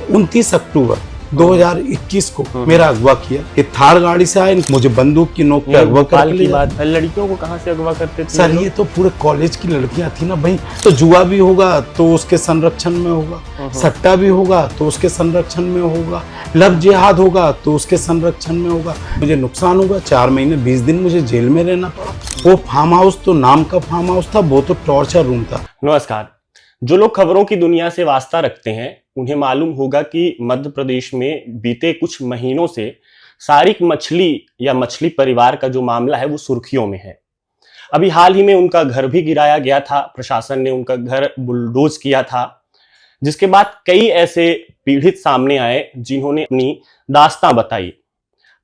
29 अक्टूबर 2021 को मेरा अगवा किया। ये थार गाड़ी से आए, मुझे बंदूक की नोक पे अगवा करके ले बात। लड़कियों को कहाँ से अगवा करते थे सर? ये तो पूरे कॉलेज की लड़कियां थी ना भाई। तो जुआ भी होगा तो उसके संरक्षण में होगा, सट्टा भी होगा तो उसके संरक्षण में होगा, लव जिहाद होगा तो उसके संरक्षण में होगा। मुझे नुकसान होगा, 4 महीने 20 दिन मुझे जेल में रहना पड़ा। वो फार्म हाउस तो नाम का फार्म हाउस था, वो तो टॉर्चर रूम था। नमस्कार। जो लोग खबरों की दुनिया से वास्ता रखते हैं उन्हें मालूम होगा कि मध्य प्रदेश में बीते कुछ महीनों से सारिक मछली या मछली परिवार का जो मामला है वो सुर्खियों में है। अभी हाल ही में उनका घर भी गिराया गया था, प्रशासन ने उनका घर बुलडोज किया था, जिसके बाद कई ऐसे पीड़ित सामने आए जिन्होंने अपनी दास्तां बताई।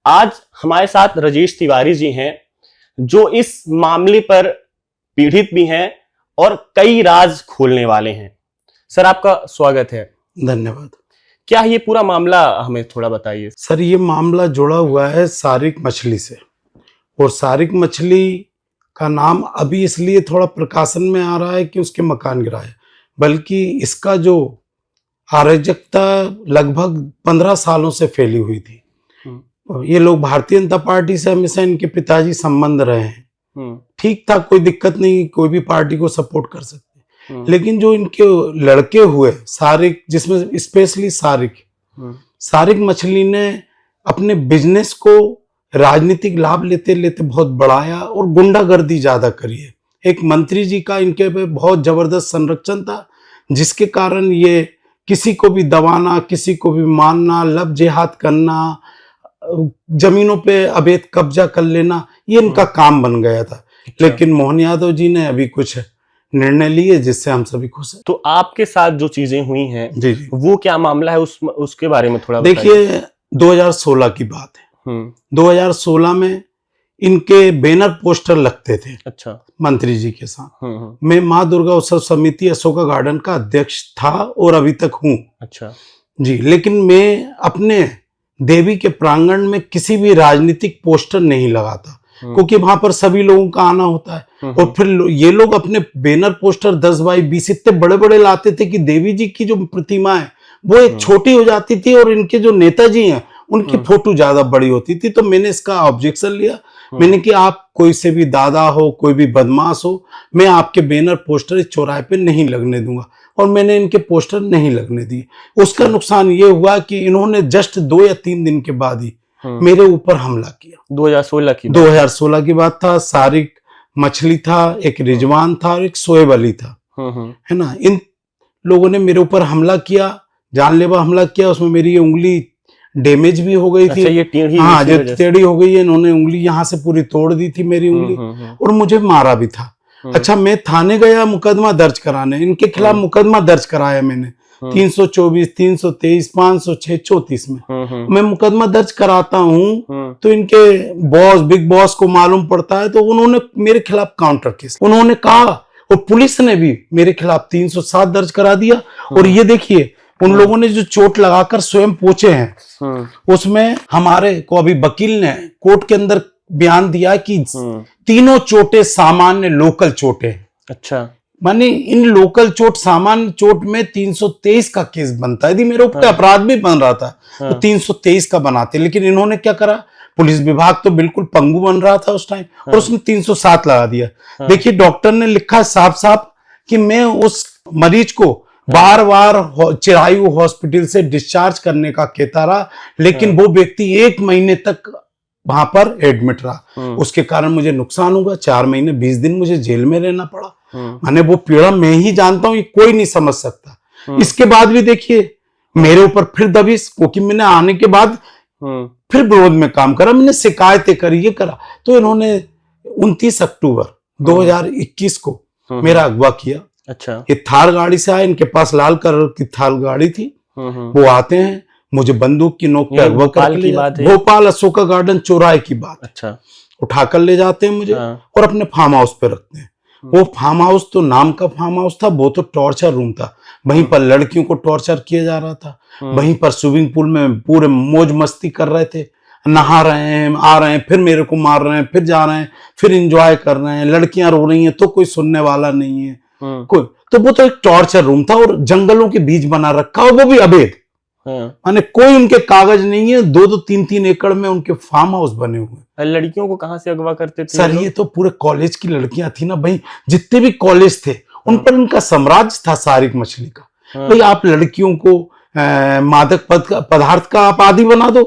आज हमारे साथ राजेश तिवारी जी हैं जो इस मामले पर पीड़ित भी हैं और कई राज खोलने वाले हैं। सर, आपका स्वागत है। धन्यवाद। क्या ये पूरा मामला हमें थोड़ा बताइए। सर, ये मामला जुड़ा हुआ है सारिक मछली से, और सारिक मछली का नाम अभी इसलिए थोड़ा प्रकाशन में आ रहा है कि उसके मकान गिरा है, बल्कि इसका जो अराजकता लगभग 15 सालों से फैली हुई थी। ये लोग भारतीय जनता पार्टी से हमेशा इनके पिताजी संबंध रहे हैं, ठीक था, कोई दिक्कत नहीं, कोई भी पार्टी को सपोर्ट कर सकते। लेकिन जो इनके लड़के हुए सारिक, जिसमें स्पेशली सारिक मछली ने अपने बिजनेस को राजनीतिक लाभ लेते लेते बहुत बढ़ाया और गुंडागर्दी ज्यादा करी है। एक मंत्री जी का इनके पे बहुत जबरदस्त संरक्षण था, जिसके कारण ये किसी को भी दबाना, किसी को भी मारना, लव जिहाद करना, जमीनों पे अवैध कब्जा कर लेना, ये इनका काम बन गया था। लेकिन मोहन यादव जी ने अभी कुछ निर्णय लिए जिससे हम सभी खुश हैं। तो आपके साथ जो चीजें हुई हैं जी, वो क्या मामला है, उसके बारे में थोड़ा देखिए। 2016 की बात है। 2016 में इनके बैनर पोस्टर लगते थे। अच्छा। मंत्री जी के साथ। मैं माँ दुर्गा उत्सव समिति अशोका गार्डन का अध्यक्ष था और अभी तक हूँ। अच्छा जी। लेकिन मैं अपने देवी के प्रांगण में किसी भी राजनीतिक पोस्टर नहीं लगाता, क्योंकि वहां पर सभी लोगों का आना होता है। और फिर ये लोग अपने बैनर पोस्टर 10 बाई 20 इतने बड़े बड़े लाते थे कि देवी जी की जो प्रतिमा है वो एक छोटी हो जाती थी और इनके जो नेताजी हैं उनकी फोटो ज्यादा बड़ी होती थी। तो मैंने इसका ऑब्जेक्शन लिया। मैंने कि आप कोई से भी दादा हो, कोई भी बदमाश हो, मैं आपके बैनर पोस्टर इस चौराहे पे नहीं लगने दूंगा। और मैंने इनके पोस्टर नहीं लगने दिए। उसका नुकसान ये हुआ कि इन्होंने जस्ट 2 या 3 दिन के बाद ही मेरे ऊपर हमला किया। 2016 की बात था। सारिक मछली था, एक रिजवान था और एक शोएब अली था, है ना। इन लोगों ने मेरे ऊपर हमला किया, जानलेवा हमला किया। उसमें मेरी ये उंगली डैमेज भी हो गई थी। अच्छा, ये टेढ़ी, हाँ, जो टेढ़ी हो गई है, इन्होंने उंगली यहाँ से पूरी तोड़ दी थी मेरी उंगली, और मुझे मारा भी था। अच्छा, मैं थाने गया मुकदमा दर्ज कराने, इनके खिलाफ मुकदमा दर्ज कराया मैंने 324, 323, 506, 34 में। मैं मुकदमा दर्ज कराता हूँ तो इनके बॉस, बिग बॉस को मालूम पड़ता है, तो उन्होंने मेरे खिलाफ काउंटर केस उन्होंने कहा, और पुलिस ने भी मेरे खिलाफ 307 दर्ज करा दिया। और ये देखिए, उन लोगों ने जो चोट लगाकर स्वयं पहुंचे हैं, उसमें हमारे को अभी वकील ने कोर्ट के अंदर बयान दिया कि तीनों चोटें सामान्य लोकल चोटें। अच्छा। माने इन लोकल चोट, सामान्य चोट में 323 का केस बनता है। यदि मेरे ऊपर अपराध भी बन रहा था तो 323 का बनाते। लेकिन इन्होंने क्या करा, पुलिस विभाग तो बिल्कुल पंगु बन रहा था उस टाइम, और उसने 307 लगा दिया। देखिए, डॉक्टर ने लिखा साफ साफ कि मैं उस मरीज को बार बार चिरायु हॉस्पिटल से डिस्चार्ज करने का कहता रहा, लेकिन वो व्यक्ति 1 महीने तक वहां पर एडमिट रहा। उसके कारण मुझे नुकसान हुआ, 4 महीने 20 दिन मुझे जेल में रहना पड़ा। मैंने वो पीड़ा मैं ही जानता हूं, ये कोई नहीं समझ सकता। इसके बाद भी देखिए मेरे ऊपर फिर दबिश, क्योंकि मैंने आने के बाद फिर विरोध में काम करा, मैंने शिकायतें करी, ये करा। तो इन्होंने 29 अक्टूबर 2021 को मेरा अगवा किया। अच्छा। ये थार गाड़ी से आए, इनके पास लाल कलर की थार गाड़ी थी। वो आते हैं, मुझे बंदूक की नोक पे अगवा करके ले जाते हैं। भोपाल अशोका गार्डन चौराहे की बात। अच्छा। उठाकर ले जाते हैं मुझे और अपने फार्म हाउस पे रखते हैं। वो फार्म हाउस तो नाम का फार्म हाउस था, वो तो टॉर्चर रूम था। वहीं पर लड़कियों को टॉर्चर किया जा रहा था, वहीं पर स्विमिंग पूल में पूरे मौज मस्ती कर रहे थे, नहा रहे हैं, आ रहे हैं, फिर मेरे को मार रहे हैं, फिर जा रहे हैं, फिर एंजॉय कर रहे हैं। लड़कियां रो रही हैं तो कोई सुनने वाला नहीं है कोई। तो वो तो एक टॉर्चर रूम था और जंगलों के बीच बना रखा, और वो भी अवैध। हाँ। माने कोई उनके कागज नहीं है, 2-2 3-3 एकड़ में उनके फार्म हाउस बने हुए हैं। लड़कियों को कहाँ से अगवा करते थे सर ये तो पूरे कॉलेज की लड़कियां थी ना भाई, जितने भी कॉलेज थे उन पर इनका साम्राज्य था सारिक मछली का। भाई आप लड़कियों को मादक पदार्थ का आप आदी बना दो,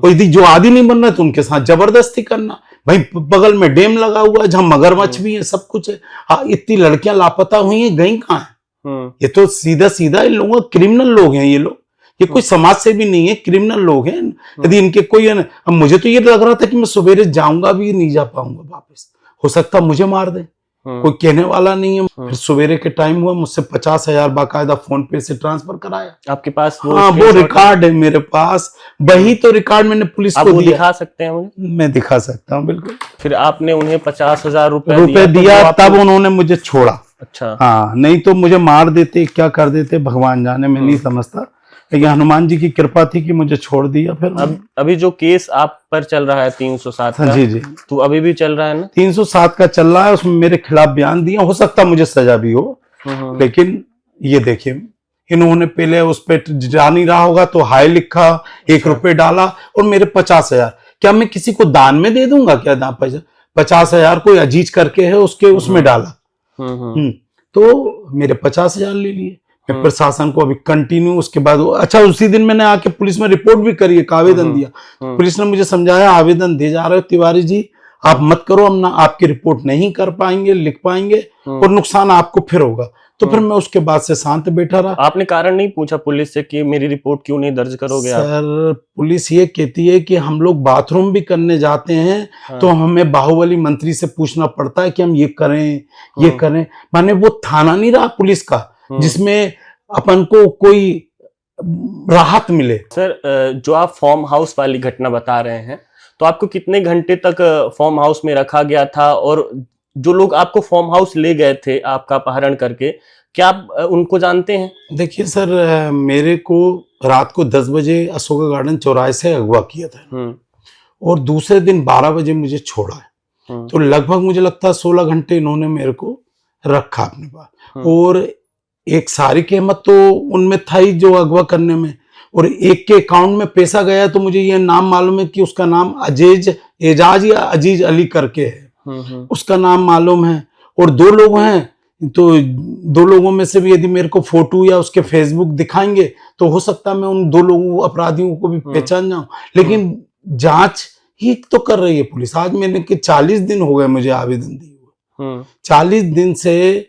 यदि जो आदी नहीं बन रहा तो उनके साथ जबरदस्ती करना। भाई बगल में डैम लगा हुआ है जहां मगरमच्छ भी है, सब कुछ है। हाँ, इतनी लड़कियां लापता हुई हैं, गई कहाँ है? ये तो सीधा सीधा इन लोगों क्रिमिनल लोग हैं ये लोग, ये कोई समाज से भी नहीं है, क्रिमिनल लोग हैं। यदि इनके कोई अब मुझे तो ये लग रहा था कि मैं सवेरे जाऊंगा भी नहीं जा पाऊंगा वापस, हो सकता मुझे मार दे, कोई कहने वाला नहीं है। फिर सवेरे के टाइम हुआ, मुझसे 50,000 बाकायदा फोन पे से ट्रांसफर कराया। आपके पास हाँ वो रिकॉर्ड है मेरे पास, वही तो रिकॉर्ड मैंने पुलिस को दिया। दिखा सकते हैं मुझे? मैं दिखा सकता हूँ बिल्कुल। फिर आपने उन्हें 50,000 रुपए दिया तब उन्होंने मुझे छोड़ा। अच्छा। हाँ नहीं तो मुझे मार देते, क्या कर देते भगवान जाने, मैं नहीं समझता। लेकिन हनुमान जी की कृपा थी कि मुझे छोड़ दिया। फिर अभी जो केस आप पर चल रहा है 307 का, जी जी, तो अभी भी चल रहा है ना? 307 का चल रहा है, उसमें मेरे खिलाफ बयान दिया, हो सकता मुझे सजा भी हो। लेकिन ये देखिए इन्होंने पहले उस पर जा नहीं रहा होगा तो हाय लिखा, 1 रुपए डाला और मेरे 50,000। क्या मैं किसी को दान में दे दूंगा क्या दान पैसा? 50,000 कोई अजीज करके है उसके उसमें डाला, तो मेरे 50,000 ले लिए। मैं प्रशासन को अभी कंटिन्यू उसके बाद अच्छा उसी दिन मैंने आके पुलिस में रिपोर्ट भी करी, एक आवेदन दिया। पुलिस ने मुझे समझाया आवेदन दे जा रहे हो तिवारी जी, आप मत करो, हम ना आपकी रिपोर्ट नहीं कर पाएंगे, लिख पाएंगे और नुकसान आपको फिर होगा। तो फिर मैं उसके बाद से शांत बैठा रहा। आपने कारण नहीं पूछा पुलिस से कि मेरी रिपोर्ट क्यों नहीं दर्ज करोगे? सर पुलिस ये कहती है कि हम लोग बाथरूम भी करने जाते हैं तो हमें बाहुबली मंत्री से पूछना पड़ता है कि हम ये करें ये करें। माने वो थाना नहीं रहा पुलिस का जिसमें अपन को कोई राहत मिले। सर जो आप फार्म हाउस वाली घटना बता रहे हैं, तो आपको कितने घंटे तक फार्म हाउस में रखा गया था? और जो लोग आपको फार्म हाउस ले गए थे आपका अपहरण करके, क्या आप उनको जानते हैं? देखिए सर मेरे को रात को 10 बजे अशोका गार्डन चौराहे से अगवा किया था और दूसरे दिन 12 बजे मुझे छोड़ा है। तो लगभग मुझे लगता है 16 घंटे इन्होंने मेरे को रखा अपने पास। और एक सारिक अहमद तो उनमें था ही जो अगवा करने में, और एक के अकाउंट में पैसा गया तो मुझे ये नाम मालूम है कि उसका नाम एजाज या अजीज अली करके है, उसका नाम मालूम है। और 2 लोग हैं, तो 2 लोगों में से भी यदि मेरे को फोटो या उसके फेसबुक दिखाएंगे तो हो सकता है मैं उन 2 लोगों अपराधियों को भी पहचान जाऊं। लेकिन जांच ही तो कर रही है पुलिस। आज मैंने कि 40 दिन हो गए मुझे आवेदन दिए हुए, 40 दिन से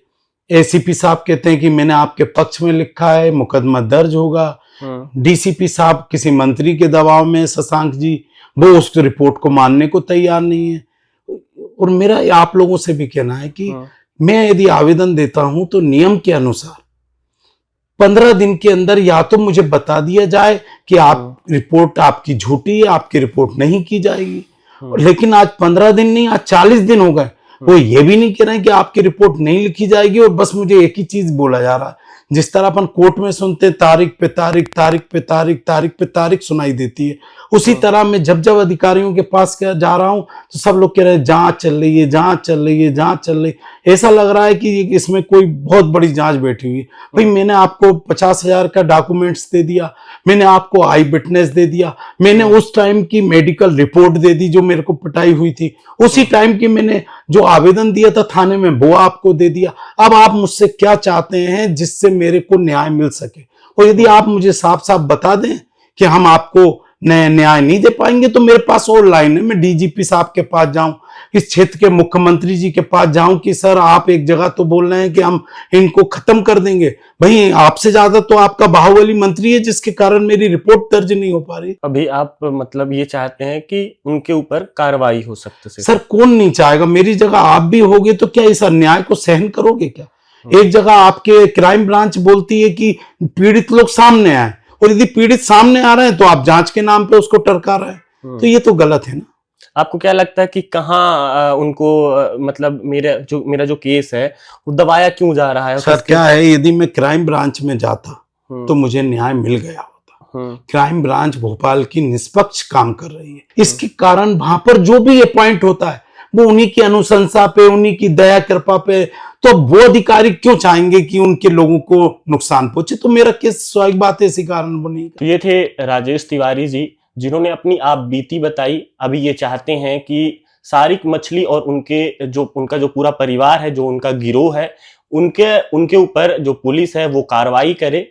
एसीपी साहब कहते हैं कि मैंने आपके पक्ष में लिखा है, मुकदमा दर्ज होगा। डीसीपी साहब किसी मंत्री के दबाव में, शशांक जी, वो उस रिपोर्ट को मानने को तैयार नहीं है। और मेरा आप लोगों से भी कहना है कि मैं यदि आवेदन देता हूं तो नियम के अनुसार 15 दिन के अंदर या तो मुझे बता दिया जाए कि आप रिपोर्ट आपकी झूठी है, आपकी रिपोर्ट नहीं की जाएगी। लेकिन आज 15 दिन नहीं, आज 40 दिन हो गए, वो ये भी नहीं कह रहे हैं कि आपकी रिपोर्ट नहीं लिखी जाएगी। और बस मुझे एक ही चीज बोला जा रहा है, जिस तरह अपन कोर्ट में सुनते तारीख पे तारीख, तारीख पे तारीख, तारीख पे तारीख सुनाई देती है, उसी तरह मैं जब जब अधिकारियों के पास जा रहा हूं तो सब लोग कह रहे हैं जांच चल रही है, जांच चल रही है, जांच चल रही है। ऐसा लग रहा है कि इसमें कोई बहुत बड़ी जांच बैठी हुई है। भाई मैंने आपको 50,000 का डॉक्यूमेंट्स दे दिया, मैंने आपको आई विटनेस दे दिया, मैंने उस टाइम की मेडिकल रिपोर्ट दे दी जो मेरे को पिटाई हुई थी, उसी टाइम की मैंने जो आवेदन दिया था थाने में वो आपको दे दिया। अब आप मुझसे क्या चाहते हैं जिससे मेरे को न्याय मिल सके? और यदि आप मुझे साफ साफ बता दें कि हम आपको न्याय नहीं दे पाएंगे तो मेरे पास और लाइन है, मैं डीजीपी साहब के पास जाऊं, इस क्षेत्र के मुख्यमंत्री जी के पास जाऊं कि सर आप एक जगह तो बोल रहे हैं कि हम इनको खत्म कर देंगे, भाई आपसे ज्यादा तो आपका बाहुबली मंत्री है जिसके कारण मेरी रिपोर्ट दर्ज नहीं हो पा रही। अभी आप मतलब ये चाहते हैं कि उनके ऊपर कार्रवाई हो सकती है? सर कौन नहीं चाहेगा, मेरी जगह आप भी होगे तो क्या इस अन्याय को सहन करोगे क्या? एक जगह आपके क्राइम ब्रांच बोलती है कि पीड़ित लोग सामने आए, और यदि पीड़ित सामने आ रहे हैं तो आप जांच के नाम पे उसको टरका रहे हैं, तो ये तो गलत है ना। आपको क्या लगता है कि कहाँ उनको मतलब मेरा जो केस है वो दबाया क्यों जा रहा है? सर क्या है, यदि मैं क्राइम ब्रांच में जाता तो मुझे न्याय मिल गया होता। क्राइम ब्रांच भोपाल की निष्पक्ष काम कर रही है, इसके कारण वहां पर जो भी अपॉइंट होता है वो उन्हीं की अनुशंसा पे, उन्हीं की दया कृपा पे तो वो अधिकारी क्यों चाहेंगे कि उनके लोगों को नुकसान पहुंचे? तो मेरा केस स्वाभाविक बात है इसी कारण वो नहीं। तो ये थे राजेश तिवारी जी, जिन्होंने अपनी आप बीती बताई। अभी ये चाहते हैं कि सारिक मछली और उनका जो पूरा परिवार है, जो उनका गिरोह है, उनके ऊपर जो पुलिस है वो कार्रवाई करे।